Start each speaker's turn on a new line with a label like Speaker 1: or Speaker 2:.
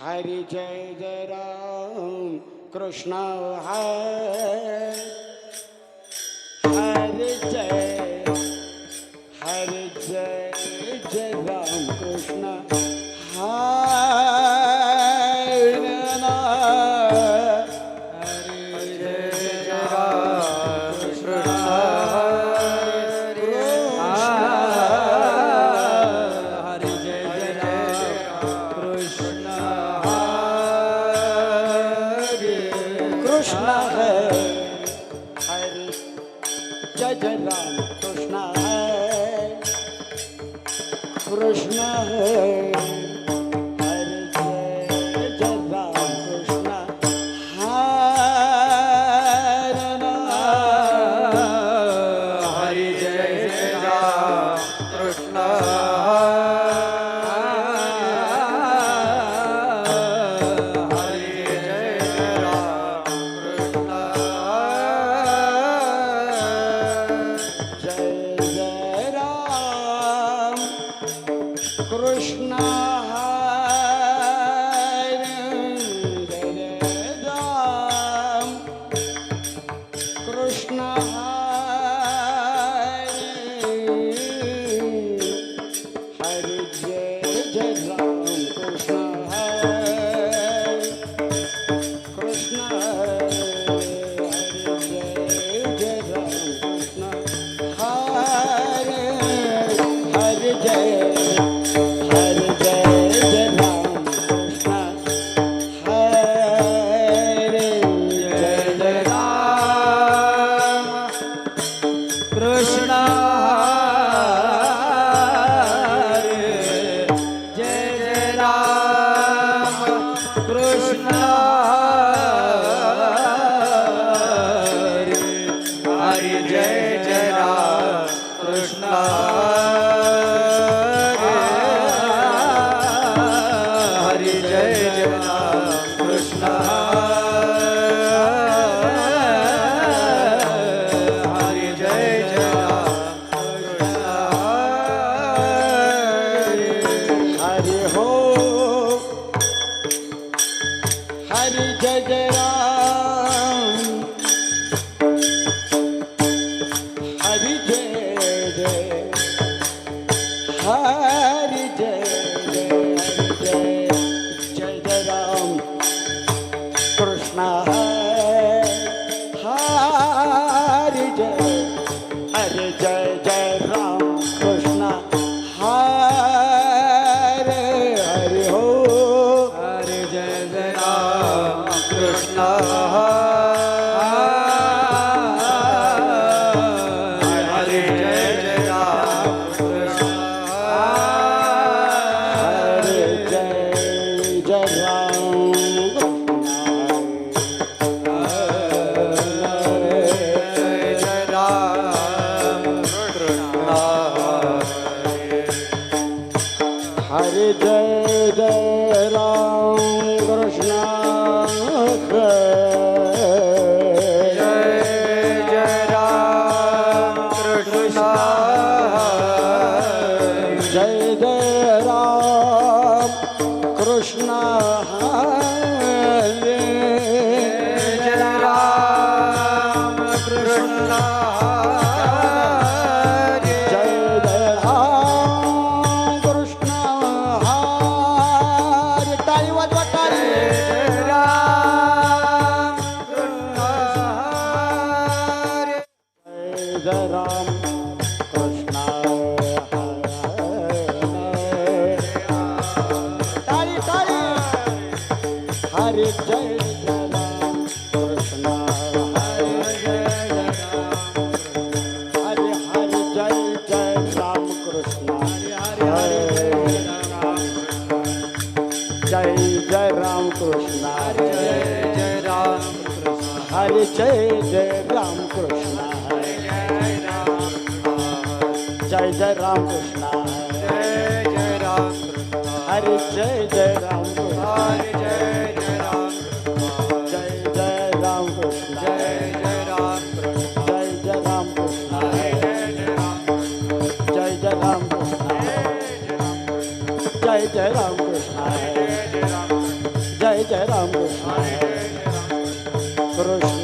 Speaker 1: हरि जय जय राम कृष्ण हरि जय जय राम कृष्ण कृष्ण है हरे जय जय राम कृष्ण है कृष्ण है हरे जय जय राम कृष्ण
Speaker 2: हरि जय जय राम कृष्ण
Speaker 1: कृष्ण कृष्ण हरे जय जय राम कृष्ण कृष्ण हरे जय जय राम कृष्ण हरे जय
Speaker 2: कृष्ण जय जय राम कृष्ण हरि जय जय राम कृष्ण हरि जय जय राम कृष्ण
Speaker 1: हरि जय जय राम हरि जय जय हरि जय जय जय जय राम कृष्ण हरि जय जय राम कृष्ण हरि हो
Speaker 2: हरि जय जय राम कृष्ण हरि जय जय राम कृष्ण
Speaker 1: हरि जय जय राम
Speaker 2: जय जय राम कृष्ण
Speaker 1: हरि जय जय राम कृष्ण
Speaker 2: जय जय राम कृष्ण
Speaker 1: जय जय राम कृष्ण हरे
Speaker 2: जय राम कृष्ण
Speaker 1: जय जय राम कृष्ण हरे टाळी वाजवा टाळी
Speaker 2: जय राम कृष्ण
Speaker 1: जय जय राम कृष्ण टाळी टाळी हरे जय जय राम कृष्ण हरे हरे जय जय राम कृष्ण जय जय राम कृष्ण
Speaker 2: जय राम कृष्ण
Speaker 1: हरे जय जय राम कृष्ण जय जय राम कृष्ण
Speaker 2: जय जय राम कृष्ण
Speaker 1: हरे जय जय राम कृष्ण
Speaker 2: हरि जय जय राम
Speaker 1: जय जय राम कृष्ण
Speaker 2: जय जय राम कृष्ण
Speaker 1: जय जय राम कृष्ण
Speaker 2: जय जय राम
Speaker 1: जय जय राम कृष्ण जय जय राम कृष्ण
Speaker 2: जय जय राम
Speaker 1: जय राम कृष्ण कृष्ण